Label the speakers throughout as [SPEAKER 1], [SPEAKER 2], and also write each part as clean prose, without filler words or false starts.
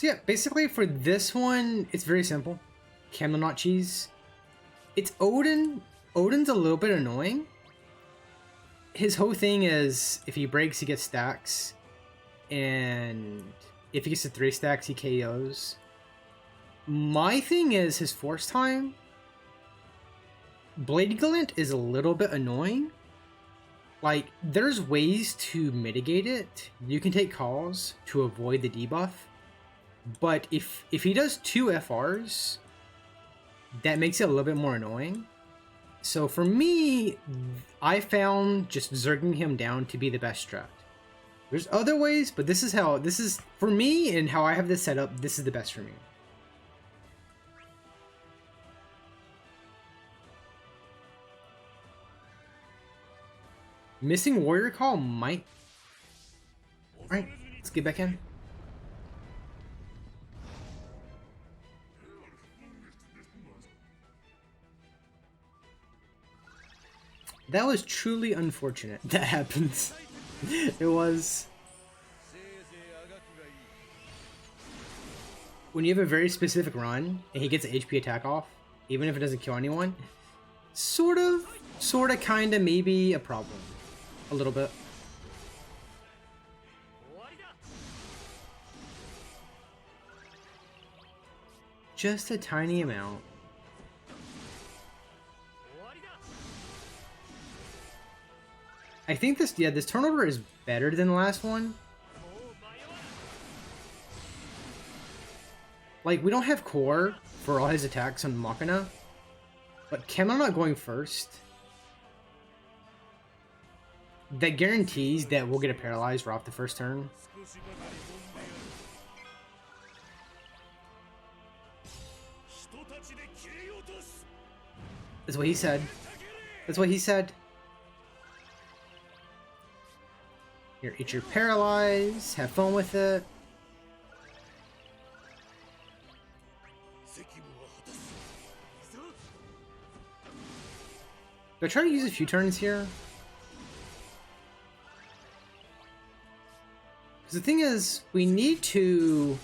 [SPEAKER 1] So yeah, basically for this one, it's very simple. Kam cheese. It's Odin. Odin's a little bit annoying. His whole thing is if he breaks, he gets stacks. And if he gets to 3 stacks, he KOs. My thing is his force time. Bladeglint is a little bit annoying. Like, there's ways to mitigate it. You can take calls to avoid the debuff. But if he does 2 FRs, that makes it a little bit more annoying. So for me, I found just zerging him down to be the best strat. There's other ways, but this is for me and how I have this set up, this is the best for me. Missing warrior call might... Alright, let's get back in. That was truly unfortunate. That happens. It was. When you have a very specific run and he gets an HP attack off, even if it doesn't kill anyone, sorta, kinda, maybe a problem. A little bit. Just a tiny amount. I think this turnover is better than the last one. Like, we don't have core for all his attacks on Machina, but Kam not going first, that guarantees that we'll get a paralyzed right off the first turn. That's what he said. That's what he said. Here, eat your paralyze, have fun with it. Do I try to use a few turns here? Because the thing is, we need to...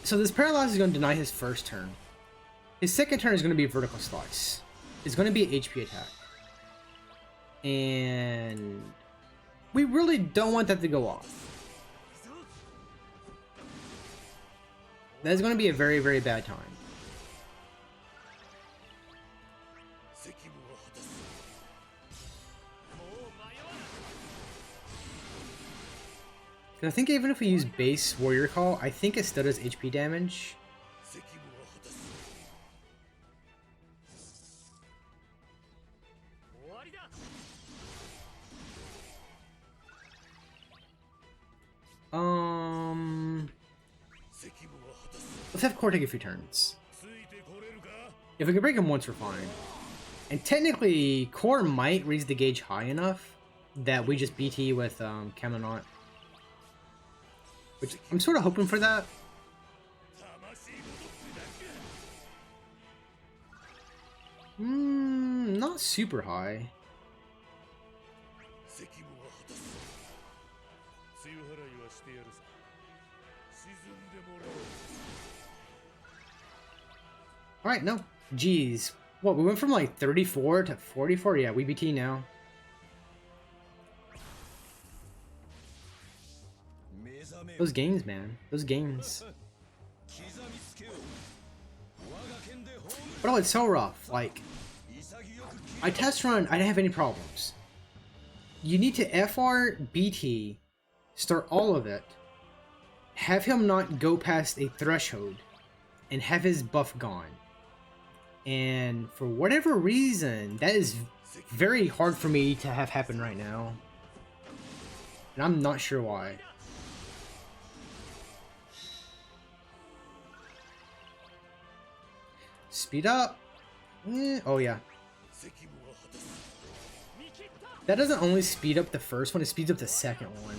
[SPEAKER 1] So this paralyze is going to deny his first turn. His second turn is going to be vertical slice. It's going to be an HP attack. And we really don't want that to go off. That's going to be a very, very bad time. And I think even if we use base warrior call, I think it still does HP damage. Let's have core take a few turns. If we can break him once, we're fine. And technically, core might raise the gauge high enough that we just BT with Kam+, which I'm sort of hoping for that. Not super high. Alright, no. Jeez. What, we went from like 34 to 44? Yeah, we BT now. Those games, man. Those games. But oh, it's so rough. Like, I test run, I didn't have any problems. You need to FR BT, start all of it, have him not go past a threshold, and have his buff gone. And for whatever reason, that is very hard for me to have happen right now. And I'm not sure why. Speed up. Oh yeah. That doesn't only speed up the first one, it speeds up the second one.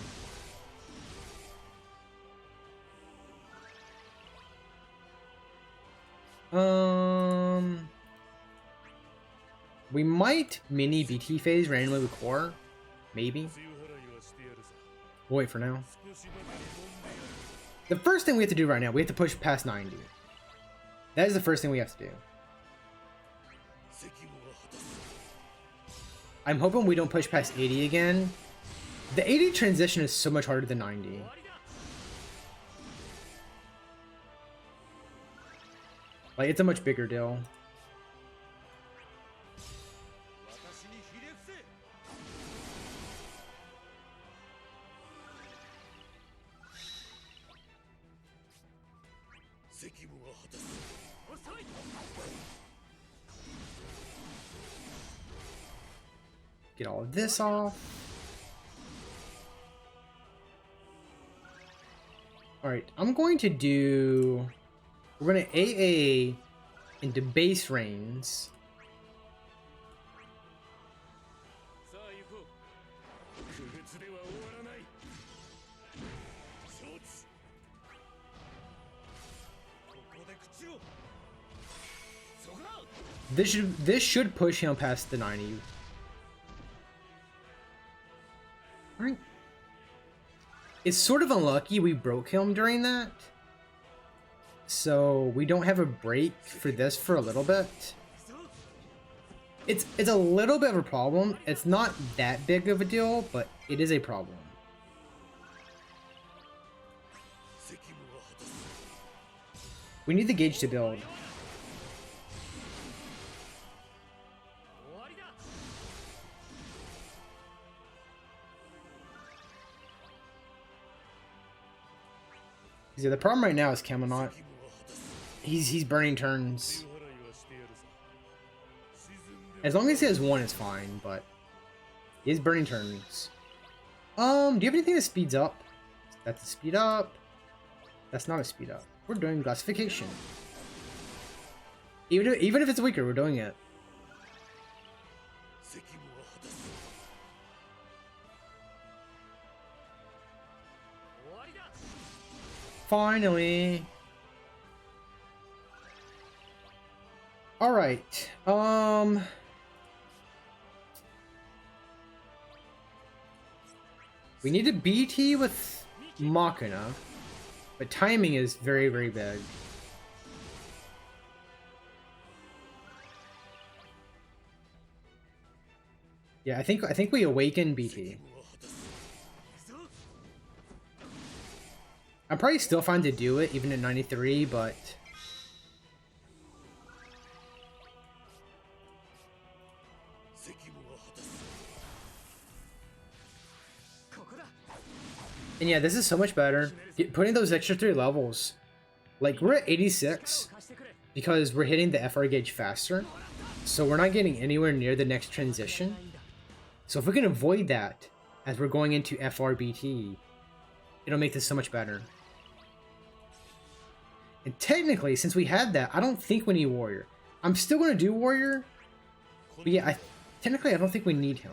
[SPEAKER 1] We might mini BT phase randomly with core. Maybe. We'll wait for now. The first thing we have to do right now, we have to push past 90. That is the first thing we have to do. I'm hoping we don't push past 80 again. The 80 transition is so much harder than 90. Like, it's a much bigger deal. Get all of this off. Alright, I'm going to do... We're going to AA into base reigns. This should push him past the 90. Alright. It's sort of unlucky we broke him during that. So we don't have a break for this for a little bit. It's a little bit of a problem. It's not that big of a deal, but it is a problem. We need the gauge to build. Yeah, the problem right now is Kam. He's burning turns. As long as he has one, it's fine, but he is burning turns. Do you have anything that speeds up? That's a speed up. That's not a speed up. We're doing classification. Even if it's weaker, we're doing it. Finally. All right. We need to BT with Machina, but timing is very, very big. Yeah, I think we awaken BT. I'm probably still fine to do it, even at 93, but... And yeah, this is so much better. Putting those extra 3 levels. Like, we're at 86, because we're hitting the FR gauge faster. So we're not getting anywhere near the next transition. So if we can avoid that, as we're going into FRBT, it'll make this so much better. And technically, since we had that, I don't think we need Warrior. I'm still going to do Warrior. But yeah, technically I don't think we need him.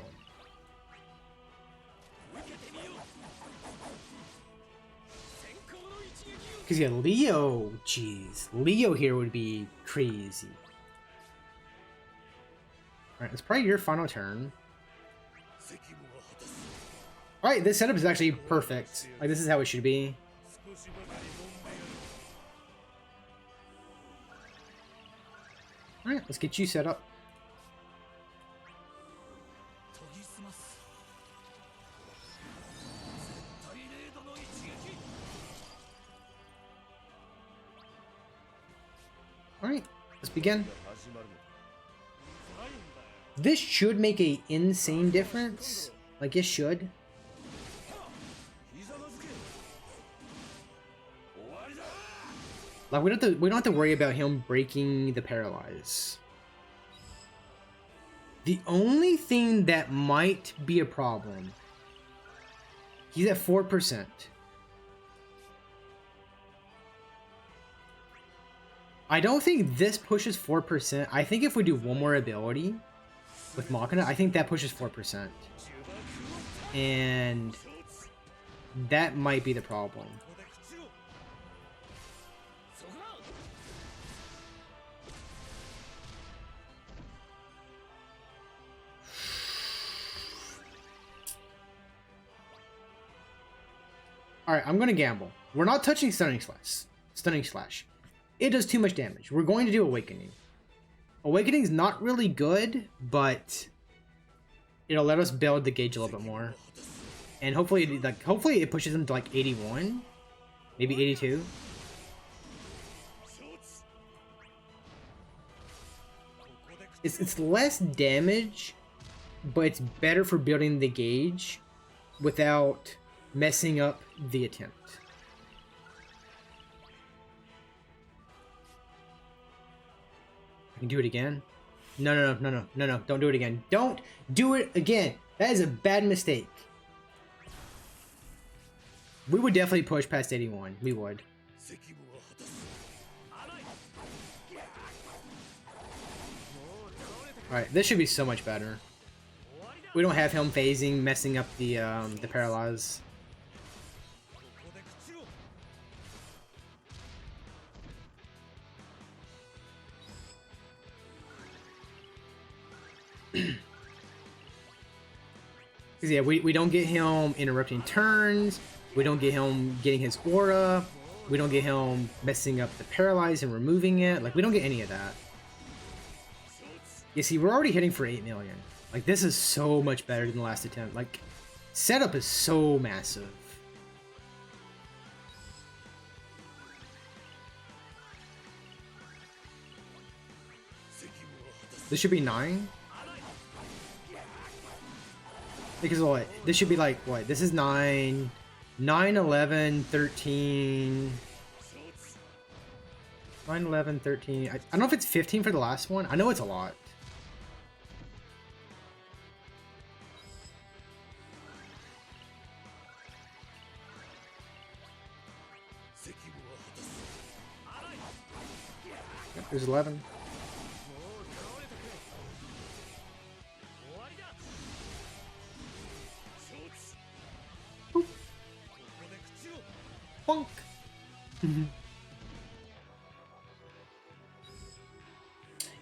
[SPEAKER 1] Because yeah, Leo, jeez. Leo here would be crazy. Alright, it's probably your final turn. Alright, this setup is actually perfect. Like, this is how it should be. Alright, let's get you set up. Alright, let's begin. This should make an insane difference. Like, it should. Like, we don't have to worry about him breaking the paralyze. The only thing that might be a problem, he's at 4%. I don't think this pushes 4%. I think if we do one more ability with Machina, I think that pushes 4%. And that might be the problem. Alright, I'm gonna gamble. We're not touching Stunning Slash. Stunning Slash. It does too much damage. We're going to do Awakening. Awakening's not really good, but it'll let us build the gauge a little bit more. And hopefully, hopefully it pushes him to like 81, maybe 82. It's less damage, but it's better for building the gauge without messing up the attempt. I can do it again. No, don't do it again. Don't do it again. That is a bad mistake. We would definitely push past 81. We would. Alright, this should be so much better. We don't have him phasing, messing up the paralyze. Yeah, we don't get him interrupting turns. We don't get him getting his aura. We don't get him messing up the paralyze and removing it. Like, we don't get any of that. You see, we're already hitting for 8 million. Like, this is so much better than the last attempt. Like, setup is so massive. This should be 9. Because what? This should be like, what? This is 9, 11, 13. 9, 11, 13. I don't know if it's 15 for the last one. I know it's a lot. Yep, there's 11. Boop. Bonk.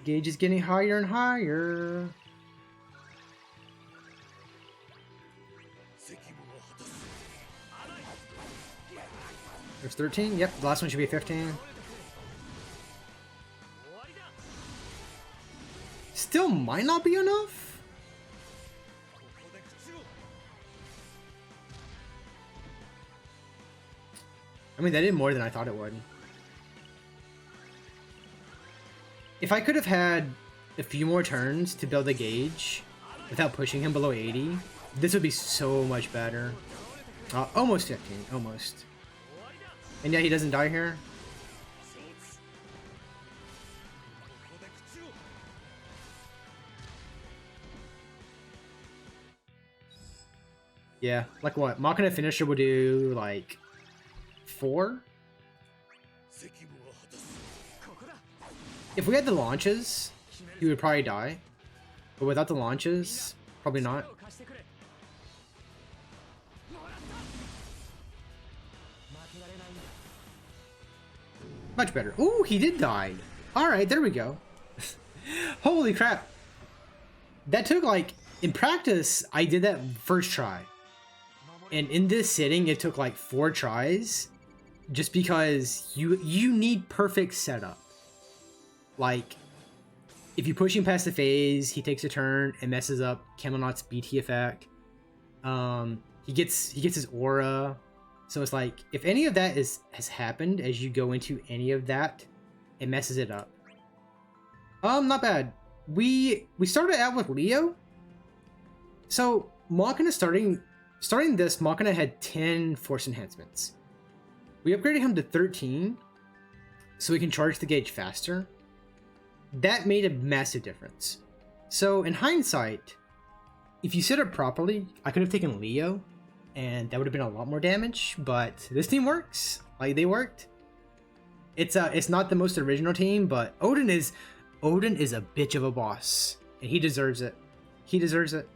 [SPEAKER 1] Gauge is getting higher and higher. There's 13. Yep, the last one should be 15. Still might not be enough. I mean, that did more than I thought it would. If I could have had a few more turns to build a gauge without pushing him below 80, this would be so much better. Almost 15, almost. And yeah, he doesn't die here. Yeah, like what? Machina finisher would do like 4? If we had the launches, he would probably die. But without the launches, probably not. Much better. Ooh, he did die. Alright, there we go. Holy crap. That took like, in practice, I did that first try. And in this sitting, it took like 4 tries. Just because you need perfect setup. Like, if you push him past the phase, he takes a turn and messes up Camelot's BT effect. He gets his aura. So it's like, if any of that has happened as you go into any of that, it messes it up. Not bad. We started out with Leo. So Machina starting this, Machina had 10 force enhancements. We upgraded him to 13 so we can charge the gauge faster. That made a massive difference. So in hindsight, if you set up properly, I could have taken Leo and that would have been a lot more damage, but this team works. Like, they worked. It's not the most original team, but Odin is a bitch of a boss, and he deserves it. He deserves it.